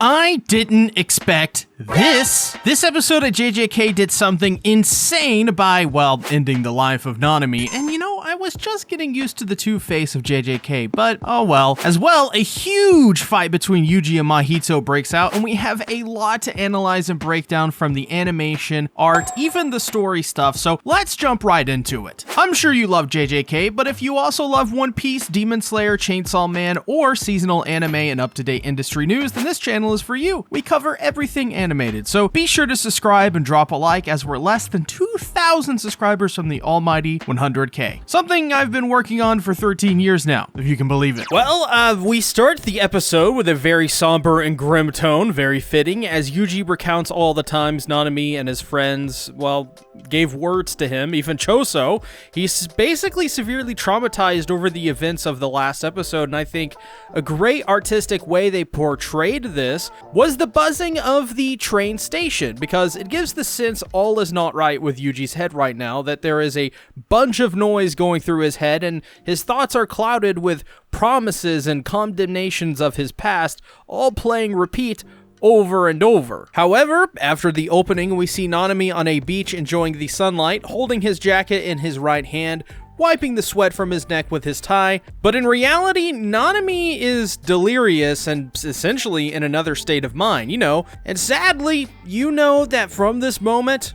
I didn't expect this. This episode of JJK did something insane by, well, ending the life of Nanami. And you know, I was just getting used to the two-face of JJK, but oh well. As well, a huge fight between Yuji and Mahito breaks out, and we have a lot to analyze and break down from the animation, art, even the story stuff, so let's jump right into it. I'm sure you love JJK, but if you also love One Piece, Demon Slayer, Chainsaw Man, or seasonal anime and up-to-date industry news, then this channel is for you. We cover everything animated, so be sure to subscribe and drop a like, as we're less than 2,000 subscribers from the almighty 100K. Something I've been working on for 13 years now, if you can believe it. Well, we start the episode with a very somber and grim tone, very fitting, as Yuji recounts all the times Nanami and his friends, well, gave words to him, even Choso. He's basically severely traumatized over the events of the last episode, and I think a great artistic way they portrayed this was the buzzing of the train station, because it gives the sense all is not right with Yuji's head right now, that there is a bunch of noise going through his head, and his thoughts are clouded with promises and condemnations of his past, all playing repeat over and over. However, after the opening, we see Nanami on a beach enjoying the sunlight, holding his jacket in his right hand, wiping the sweat from his neck with his tie. But in reality, Nanami is delirious and essentially in another state of mind, you know. And sadly, you know that from this moment,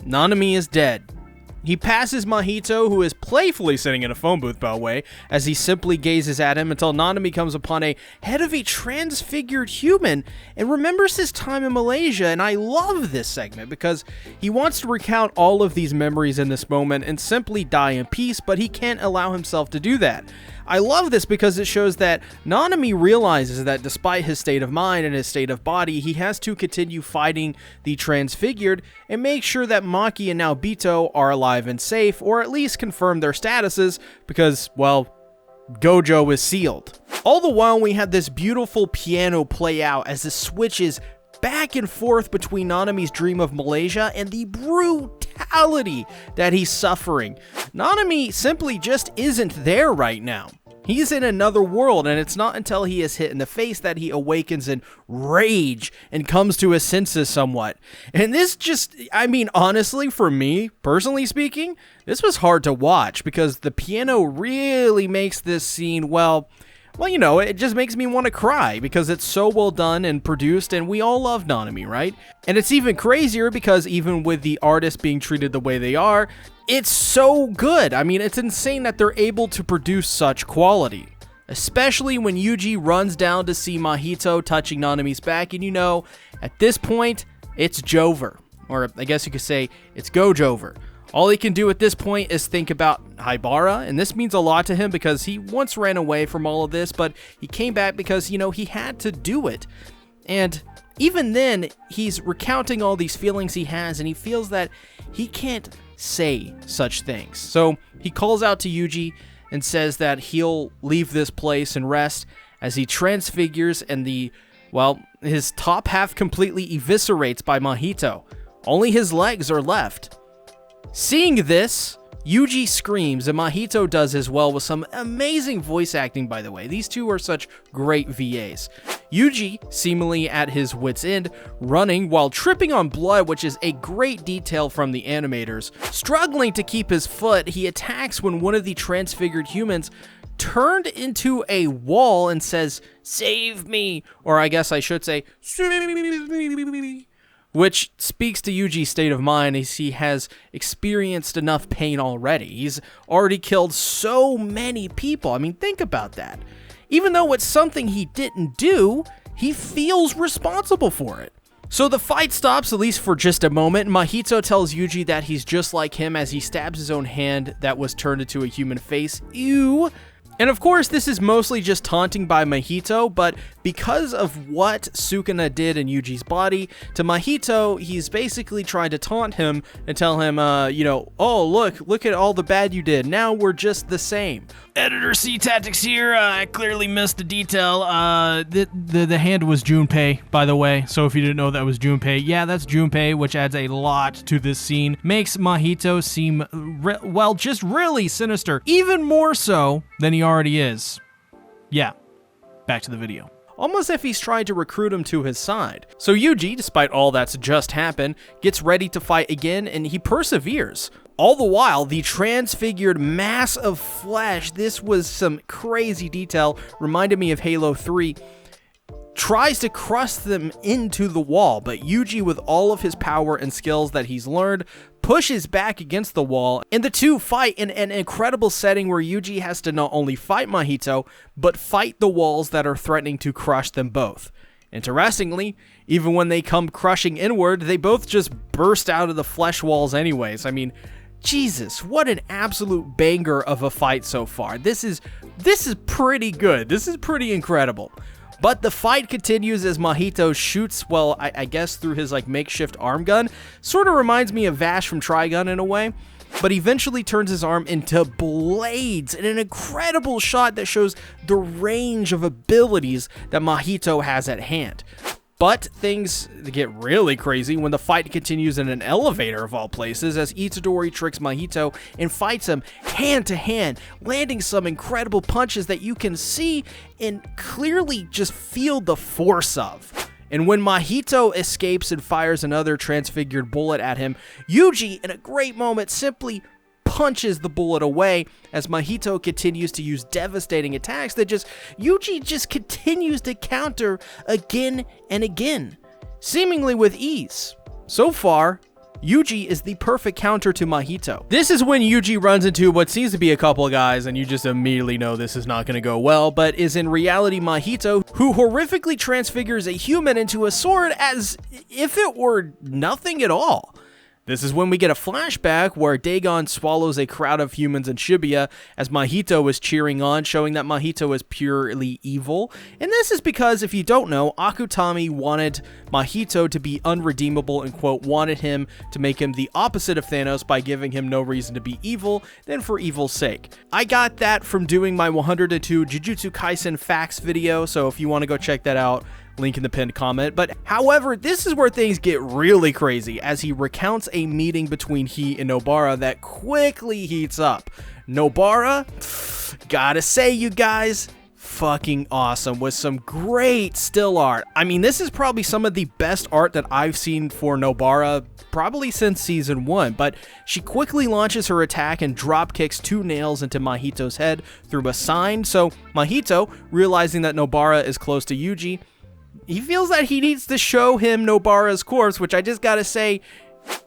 Nanami is dead. He passes Mahito, who is playfully sitting in a phone booth, by the way, as he simply gazes at him until Nanami comes upon a head of a transfigured human and remembers his time in Malaysia. And I love this segment because he wants to recount all of these memories in this moment and simply die in peace, but he can't allow himself to do that. I love this because it shows that Nanami realizes that despite his state of mind and his state of body, he has to continue fighting the transfigured and make sure that Maki and now Bito are alive and safe, or at least confirm their statuses, because, well, Gojo is sealed. All the while, we had this beautiful piano play out as the switches back and forth between Nanami's dream of Malaysia and the brutality that he's suffering. Nanami simply just isn't there right now. He's in another world, and it's not until he is hit in the face that he awakens in rage and comes to his senses somewhat. And this just, I mean, honestly, for me, personally speaking, this was hard to watch because the piano really makes this scene, well, you know, it just makes me want to cry because it's so well done and produced, and we all love Nanami, right? And it's even crazier because even with the artists being treated the way they are, it's so good. I mean, it's insane that they're able to produce such quality. Especially when Yuji runs down to see Mahito touching Nanami's back, and you know, at this point, it's Jover. Or I guess you could say, it's Gojover. All he can do at this point is think about Nobara, and this means a lot to him because he once ran away from all of this, but he came back because, you know, he had to do it. And even then, he's recounting all these feelings he has, and he feels that he can't say such things. So he calls out to Yuji and says that he'll leave this place and rest as he transfigures, and his top half completely eviscerates by Mahito. Only his legs are left. Seeing this, Yuji screams, and Mahito does as well with some amazing voice acting, by the way. These two are such great VAs. Yuji, seemingly at his wit's end, running while tripping on blood, which is a great detail from the animators. Struggling to keep his foot, he attacks when one of the transfigured humans turned into a wall and says, "Save me," or I guess I should say, "Save me," which speaks to Yuji's state of mind as he has experienced enough pain already. He's already killed so many people. I mean, think about that. Even though it's something he didn't do, he feels responsible for it. So the fight stops, at least for just a moment. Mahito tells Yuji that he's just like him as he stabs his own hand that was turned into a human face. Ew. And of course, this is mostly just taunting by Mahito, but because of what Sukuna did in Yuji's body, to Mahito, he's basically trying to taunt him and tell him, oh, look at all the bad you did. Now we're just the same. Editor SeaTactics here. I clearly missed a detail. The hand was Junpei, by the way. So if you didn't know that was Junpei, yeah, that's Junpei, which adds a lot to this scene. Makes Mahito seem, just really sinister. Even more so than he already is. Yeah, back to the video. almost if he's trying to recruit him to his side. So Yuji, despite all that's just happened, gets ready to fight again, and he perseveres. All the while, the transfigured mass of flesh, this was some crazy detail, reminded me of Halo 3, tries to crush them into the wall, but Yuji, with all of his power and skills that he's learned, pushes back against the wall, and the two fight in an incredible setting where Yuji has to not only fight Mahito, but fight the walls that are threatening to crush them both. Interestingly, even when they come crushing inward, they both just burst out of the flesh walls anyways. I mean, Jesus, what an absolute banger of a fight so far. This is pretty good. This is pretty incredible. But the fight continues as Mahito shoots, well, I guess through his makeshift arm gun. Sort of reminds me of Vash from Trigun in a way. But eventually turns his arm into blades in an incredible shot that shows the range of abilities that Mahito has at hand. But things get really crazy when the fight continues in an elevator of all places, as Itadori tricks Mahito and fights him hand to hand, landing some incredible punches that you can see and clearly just feel the force of. And when Mahito escapes and fires another transfigured bullet at him, Yuji, in a great moment, simply punches the bullet away as Mahito continues to use devastating attacks that Yuji just continues to counter again and again, seemingly with ease. So far, Yuji is the perfect counter to Mahito. This is when Yuji runs into what seems to be a couple of guys, and you just immediately know this is not going to go well, but is in reality Mahito, who horrifically transfigures a human into a sword as if it were nothing at all. This is when we get a flashback where Dagon swallows a crowd of humans in Shibuya as Mahito is cheering on, showing that Mahito is purely evil. And this is because, if you don't know, Akutami wanted Mahito to be unredeemable and, quote, wanted him to make him the opposite of Thanos by giving him no reason to be evil, then for evil's sake. I got that from doing my 102 Jujutsu Kaisen facts video, so if you want to go check that out, link in the pinned comment. But however, this is where things get really crazy as he recounts a meeting between he and Nobara that quickly heats up. Nobara, gotta say, you guys, fucking awesome with some great still art. I mean, this is probably some of the best art that I've seen for Nobara probably since season 1, but she quickly launches her attack and drop kicks 2 nails into Mahito's head through a sign. So Mahito, realizing that Nobara is close to Yuji, he feels that he needs to show him Nobara's corpse, which I just gotta say,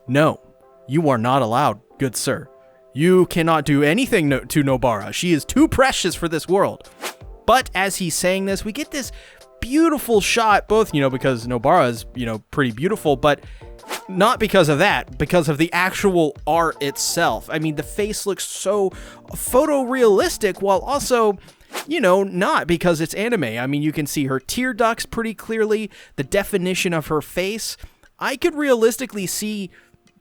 no, you are not allowed, good sir. You cannot do anything to Nobara. She is too precious for this world. But as he's saying this, we get this beautiful shot, both, because Nobara is, pretty beautiful, but not because of that, because of the actual art itself. I mean, the face looks so photorealistic while also, not because it's anime. I mean, you can see her tear ducts pretty clearly, the definition of her face. I could realistically see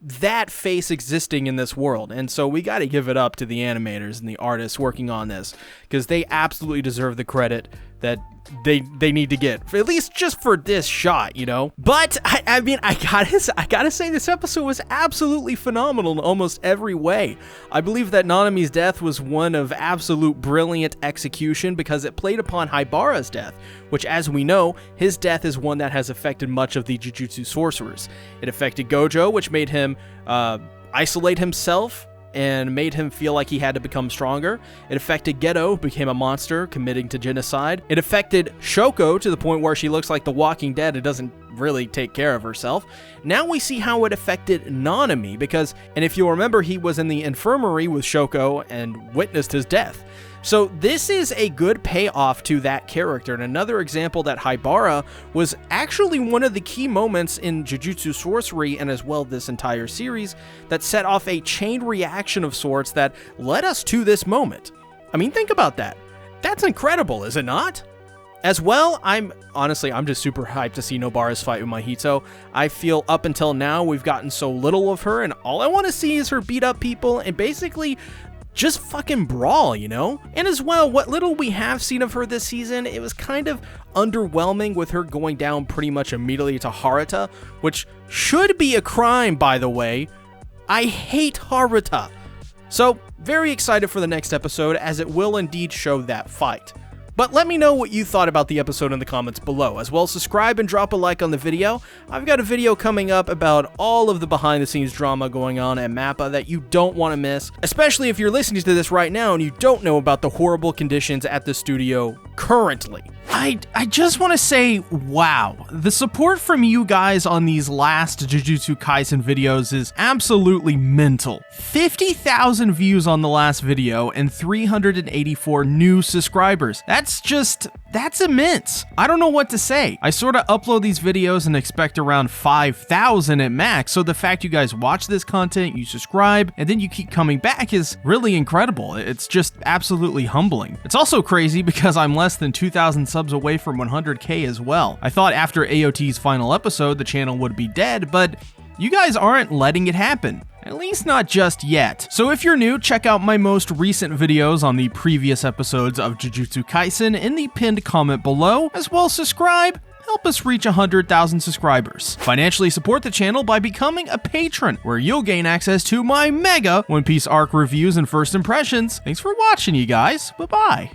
that face existing in this world, and so we got to give it up to the animators and the artists working on this, because they absolutely deserve the credit that they need to get, at least just for this shot, But I mean, I gotta say, this episode was absolutely phenomenal in almost every way. I believe that Nanami's death was one of absolute brilliant execution because it played upon Haibara's death, which, as we know, his death is one that has affected much of the Jujutsu sorcerers. It affected Gojo, which made him isolate himself and made him feel like he had to become stronger. It affected Geto, who became a monster, committing to genocide. It affected Shoko to the point where she looks like the Walking Dead and doesn't really take care of herself. Now we see how it affected Nanami, because, and if you'll remember, he was in the infirmary with Shoko and witnessed his death. So this is a good payoff to that character, and another example that Haibara was actually one of the key moments in Jujutsu Sorcery, and as well this entire series, that set off a chain reaction of sorts that led us to this moment. I mean, think about that. That's incredible, is it not? As well, I'm just super hyped to see Nobara's fight with Mahito. I feel up until now we've gotten so little of her, and all I want to see is her beat up people and basically just fucking brawl, And as well, what little we have seen of her this season, it was kind of underwhelming with her going down pretty much immediately to Haruta, which should be a crime, by the way. I hate Haruta. So, very excited for the next episode, as it will indeed show that fight. But let me know what you thought about the episode in the comments below. As well, subscribe and drop a like on the video. I've got a video coming up about all of the behind the scenes drama going on at MAPPA that you don't want to miss, especially if you're listening to this right now and you don't know about the horrible conditions at the studio currently. I just want to say, wow, the support from you guys on these last Jujutsu Kaisen videos is absolutely mental. 50,000 views on the last video and 384 new subscribers. That's immense. I don't know what to say. I sort of upload these videos and expect around 5,000 at max, so the fact you guys watch this content, you subscribe, and then you keep coming back is really incredible. It's just absolutely humbling. It's also crazy because I'm less than 2,000 subs away from 100k as well. I thought after AOT's final episode, the channel would be dead, but you guys aren't letting it happen. At least not just yet. So if you're new, check out my most recent videos on the previous episodes of Jujutsu Kaisen in the pinned comment below, as well as subscribe. Help us reach 100,000 subscribers. Financially support the channel by becoming a patron, where you'll gain access to my mega One Piece arc reviews and first impressions. Thanks for watching, you guys. Bye-bye.